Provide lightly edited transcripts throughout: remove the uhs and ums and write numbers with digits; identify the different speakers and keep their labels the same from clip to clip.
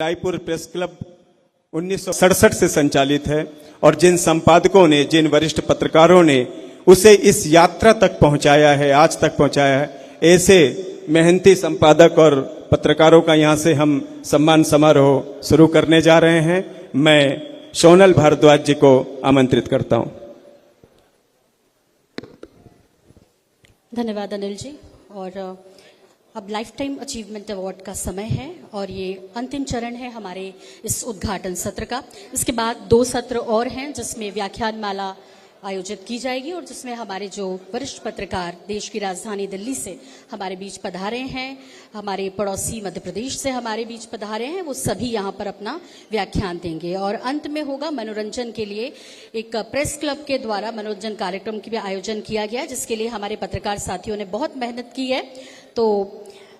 Speaker 1: Raipur press club 1967 से संचालित है और जिन संपादकों ने, जिन वरिष्ठ पत्रकारों ने उसे इस यात्रा तक पहुंचाया है, आज तक पहुंचाया है, ऐसे मेहनती संपादक और पत्रकारों का यहां से हम सम्मान समारोह शुरू करने जा रहे हैं। मैं सोनल भारद्वाज जी को आमंत्रित करता हूं।
Speaker 2: धन्यवाद अनिल जी। और अब लाइफ टाइम अचीवमेंट अवार्ड का समय है और ये अंतिम चरण है हमारे इस उद्घाटन सत्र का। इसके बाद 2 सत्र और हैं जिसमें व्याख्यान माला आयोजित की जाएगी और जिसमें हमारे जो वरिष्ठ पत्रकार देश की राजधानी दिल्ली से हमारे बीच पधारे हैं, हमारे पड़ोसी मध्य प्रदेश से हमारे बीच पधारे हैं, वो सभी यहाँ पर अपना व्याख्यान देंगे। और अंत में होगा मनोरंजन के लिए एक प्रेस क्लब के द्वारा मनोरंजन कार्यक्रम की भी आयोजन किया गया, जिसके लिए हमारे पत्रकार साथियों ने बहुत मेहनत की है। तो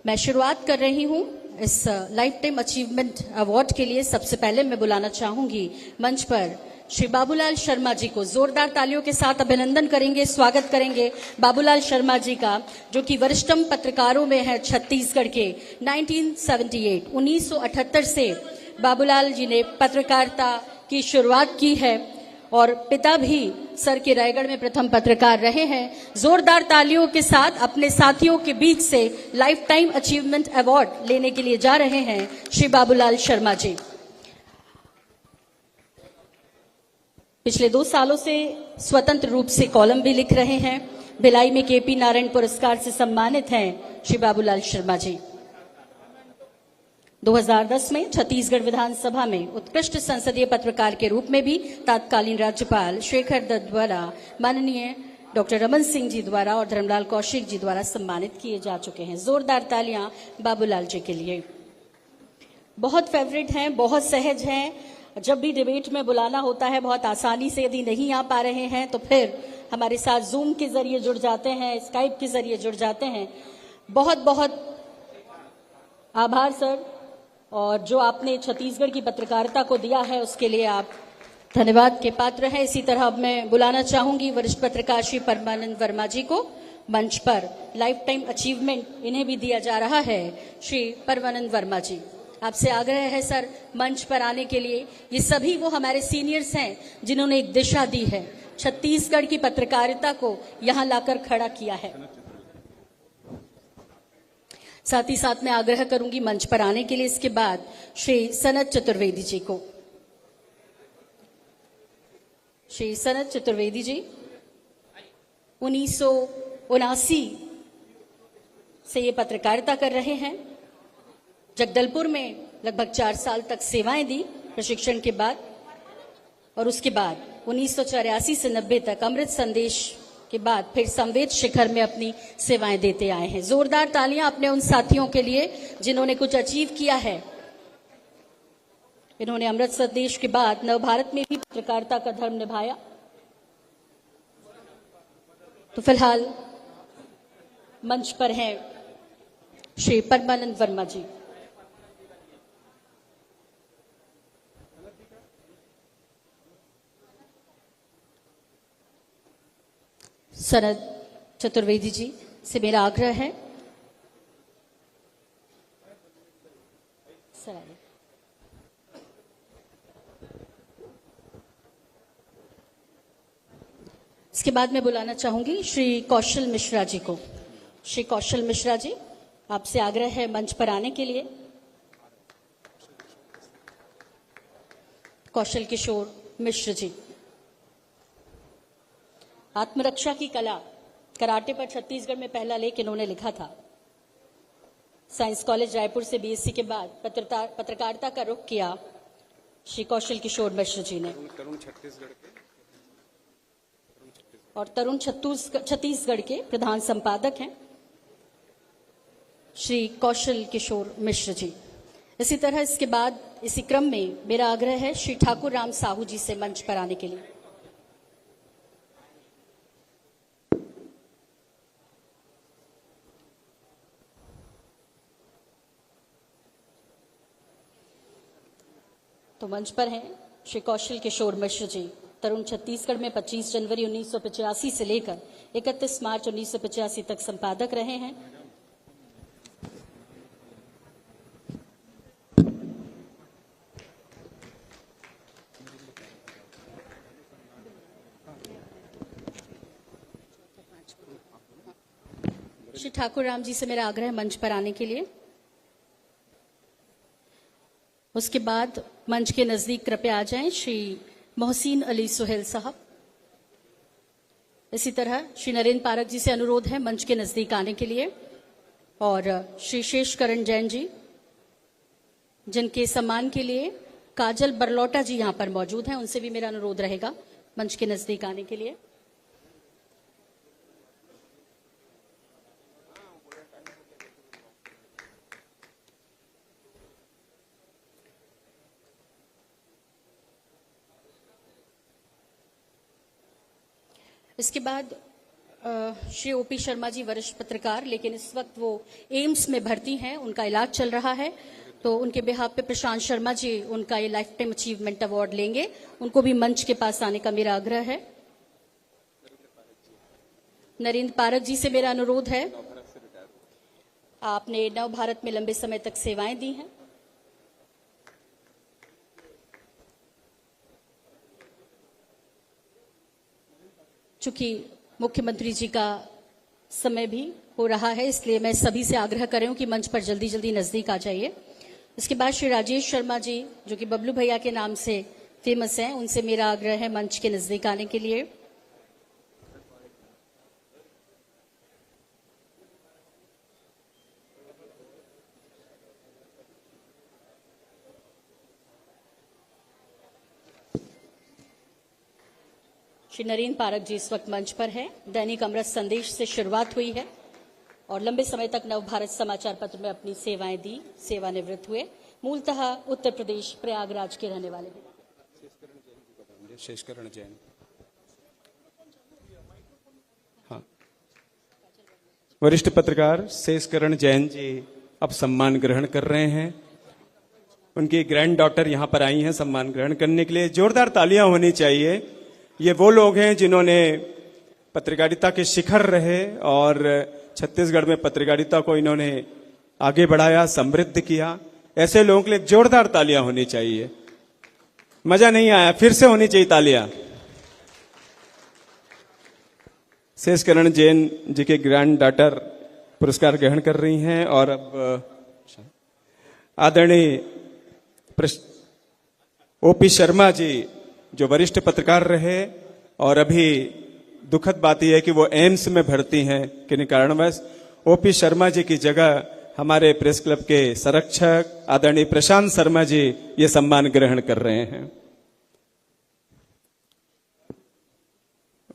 Speaker 2: मैं शुरुआत कर रही हूँ इस लाइफ टाइम अचीवमेंट अवार्ड के लिए। सबसे पहले मैं बुलाना चाहूंगी मंच पर श्री बाबूलाल शर्मा जी को। जोरदार तालियों के साथ अभिनंदन करेंगे, स्वागत करेंगे बाबूलाल शर्मा जी का, जो कि वरिष्ठतम पत्रकारों में है छत्तीसगढ़ के। 1978 से बाबूलाल जी ने पत्रकारिता की शुरुआत की है और पिता भी सर के रायगढ़ में प्रथम पत्रकार रहे हैं। जोरदार तालियों के साथ अपने साथियों के बीच से लाइफ टाइम अचीवमेंट अवार्ड लेने के लिए जा रहे हैं श्री बाबूलाल शर्मा जी। पिछले 2 सालों से स्वतंत्र रूप से कॉलम भी लिख रहे हैं। भिलाई में केपी नारायण पुरस्कार से सम्मानित हैं श्री बाबूलाल शर्मा जी। 2010 में छत्तीसगढ़ विधानसभा में उत्कृष्ट संसदीय पत्रकार के रूप में भी तत्कालीन राज्यपाल शेखर दत्त द्वारा, माननीय डॉक्टर रमन सिंह जी द्वारा और धर्मलाल कौशिक जी द्वारा सम्मानित किए जा चुके हैं। जोरदार तालियां बाबूलाल जी के लिए। बहुत फेवरेट हैं, बहुत सहज हैं। जब भी डिबेट में बुलाना होता है बहुत आसानी से, यदि नहीं आ पा रहे हैं तो फिर हमारे साथ जूम के जरिए जुड़ जाते हैं, स्काइप के जरिए जुड़ जाते हैं। बहुत बहुत आभार सर, और जो आपने छत्तीसगढ़ की पत्रकारिता को दिया है उसके लिए आप धन्यवाद के पात्र हैं। इसी तरह अब मैं बुलाना चाहूंगी वरिष्ठ पत्रकार श्री परमानंद वर्मा जी को मंच पर। लाइफ टाइम अचीवमेंट इन्हें भी दिया जा रहा है। श्री परमानंद वर्मा जी, आपसे आग्रह है सर मंच पर आने के लिए। ये सभी वो हमारे सीनियर्स हैं जिन्होंने एक दिशा दी है, छत्तीसगढ़ की पत्रकारिता को यहां लाकर खड़ा किया है। साथ ही साथ मैं आग्रह करूंगी मंच पर आने के लिए इसके बाद श्री सनत चतुर्वेदी जी को। श्री सनत चतुर्वेदी जी 1979 से ये पत्रकारिता कर रहे हैं। जगदलपुर में लगभग 4 साल तक सेवाएं दी प्रशिक्षण के बाद, और उसके बाद 1984 से 90 तक अमृत संदेश के बाद फिर संवेद शिखर में अपनी सेवाएं देते आए हैं। जोरदार तालियां अपने उन साथियों के लिए जिन्होंने कुछ अचीव किया है। इन्होंने अमृत संदेश के बाद नवभारत में भी पत्रकारिता का धर्म निभाया। तो फिलहाल मंच पर हैं श्री परमानंद वर्मा जी। सनत चतुर्वेदी जी से मेरा आग्रह है सर आइए। इसके बाद मैं बुलाना चाहूंगी श्री कौशल मिश्रा जी को। श्री कौशल मिश्रा जी, आपसे आग्रह है मंच पर आने के लिए। कौशल किशोर मिश्र जी, आत्मरक्षा की कला, कराटे पर छत्तीसगढ़ में पहला लेख इन्होंने लिखा था। साइंस कॉलेज रायपुर से बीएससी के बाद पत्रकारिता का रुख किया श्री कौशल किशोर मिश्र जी ने। और तरुण छत्तीसगढ़ के प्रधान संपादक हैं श्री कौशल किशोर मिश्र जी। इसी तरह इसके बाद इसी क्रम में मेरा आग्रह है श्री ठाकुर राम साहू जी से मंच पर आने के लिए। तो मंच पर हैं श्री कौशल किशोर मिश्र जी। तरुण छत्तीसगढ़ में 25 जनवरी 1985 से लेकर 31 मार्च 1985 तक संपादक रहे हैं। श्री ठाकुर राम जी से मेरा आग्रह मंच पर आने के लिए। उसके बाद मंच के नजदीक कृपया आ जाएं श्री मोहसिन अली सुहेल साहब। इसी तरह श्री नरेंद्र पारक जी से अनुरोध है मंच के नजदीक आने के लिए, और श्री शेषकरण जैन जी, जिनके सम्मान के लिए काजल बरलौटा जी यहां पर मौजूद हैं, उनसे भी मेरा अनुरोध रहेगा मंच के नजदीक आने के लिए। इसके बाद श्री ओपी शर्मा जी, वरिष्ठ पत्रकार, लेकिन इस वक्त वो एम्स में भर्ती हैं, उनका इलाज चल रहा है, तो उनके बिहाफ पे प्रशांत शर्मा जी उनका ये लाइफ टाइम अचीवमेंट अवार्ड लेंगे। उनको भी मंच के पास आने का मेरा आग्रह है। नरेंद्र पारक जी से मेरा अनुरोध है, आपने नव भारत में लंबे समय तक सेवाएं दी हैं। चूंकि मुख्यमंत्री जी का समय भी हो रहा है, इसलिए मैं सभी से आग्रह कर रही हूं कि मंच पर जल्दी जल्दी नजदीक आ जाइए। इसके बाद श्री राजेश शर्मा जी, जो कि बबलू भैया के नाम से फेमस हैं, उनसे मेरा आग्रह है मंच के नजदीक आने के लिए। श्री नरेंद्र पारक जी इस वक्त मंच पर है। दैनिक अमृत संदेश से शुरुआत हुई है और लंबे समय तक नव भारत समाचार पत्र में अपनी सेवाएं दी, सेवानिवृत्त हुए। मूलतः उत्तर प्रदेश प्रयागराज के रहने वाले भी।
Speaker 1: शेषकरण जैन, हाँ, वरिष्ठ पत्रकार शेषकरण जैन जी अब सम्मान ग्रहण कर रहे हैं। उनकी ग्रैंड डॉटर यहां पर आई हैं सम्मान ग्रहण करने के लिए। जोरदार तालियां होनी चाहिए। ये वो लोग हैं जिन्होंने पत्रकारिता के शिखर रहे और छत्तीसगढ़ में पत्रकारिता को इन्होंने आगे बढ़ाया, समृद्ध किया। ऐसे लोगों के लिए जोरदार तालियां होनी चाहिए। मजा नहीं आया, फिर से होनी चाहिए तालियां। शेषकरण जैन जी के ग्रैंड डॉटर पुरस्कार ग्रहण कर रही हैं और अब आदरणीय ओपी शर्मा जी, जो वरिष्ठ पत्रकार रहे और अभी दुखद बात यह है कि वो एम्स में भर्ती हैं किन्हीं कारणवश। ओपी शर्मा जी की जगह हमारे प्रेस क्लब के संरक्षक आदरणीय प्रशांत शर्मा जी ये सम्मान ग्रहण कर रहे हैं।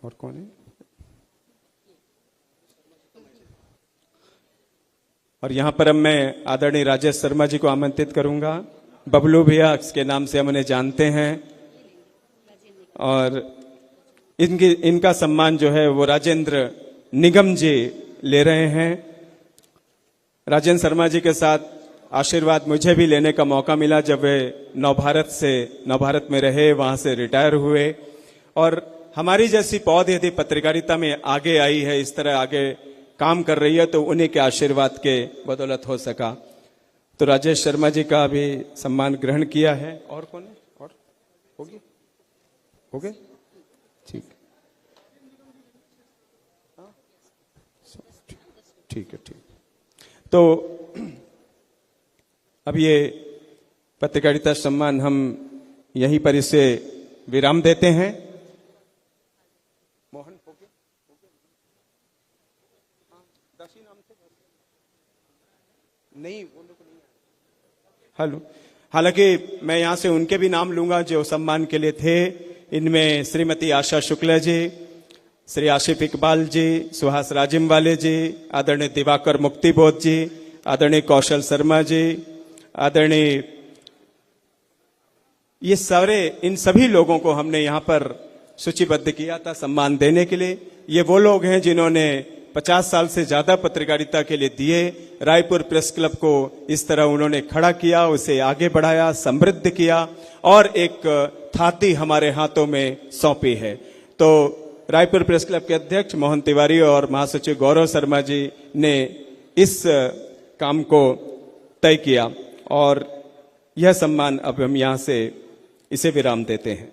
Speaker 1: और कौन है? और यहां पर अब मैं आदरणीय राजेश शर्मा जी को आमंत्रित करूंगा। बबलू भैया के नाम से हम उन्हें जानते हैं और इनका सम्मान जो है वो राजेंद्र निगम जी ले रहे हैं। राजेंद्र शर्मा जी के साथ आशीर्वाद मुझे भी लेने का मौका मिला जब वे नवभारत में रहे, वहां से रिटायर हुए। और हमारी जैसी पौध यदि पत्रकारिता में आगे आई है, इस तरह आगे काम कर रही है, तो उन्हीं के आशीर्वाद के बदौलत हो सका। तो राजेश शर्मा जी का भी सम्मान ग्रहण किया है। और कौन है? और होगी? हो गए? ठीक, ठीक है, ठीक। तो अब ये पत्रकारिता सम्मान हम यहीं पर इसे विराम देते हैं। मोहन हो गए? दासी नाम थे? नहीं, वो लोग नहीं। हेलो, हालांकि मैं यहां से उनके भी नाम लूंगा जो सम्मान के लिए थे। इनमें श्रीमती आशा शुक्ला जी, श्री आशिफ इकबाल जी, सुहास राजिमवाले जी, आदरणीय दिवाकर मुक्तिबोध जी, आदरणीय कौशल शर्मा जी, आदरणीय ये सारे, इन सभी लोगों को हमने यहां पर सूचीबद्ध किया था सम्मान देने के लिए। ये वो लोग हैं जिन्होंने 50 साल से ज्यादा पत्रकारिता के लिए दिए। रायपुर प्रेस क्लब को इस तरह उन्होंने खड़ा किया, उसे आगे बढ़ाया, समृद्ध किया और एक थाती हमारे हाथों में सौंपी है। तो रायपुर प्रेस क्लब के अध्यक्ष मोहन तिवारी और महासचिव गौरव शर्मा जी ने इस काम को तय किया और यह सम्मान अब हम यहां से इसे विराम देते हैं।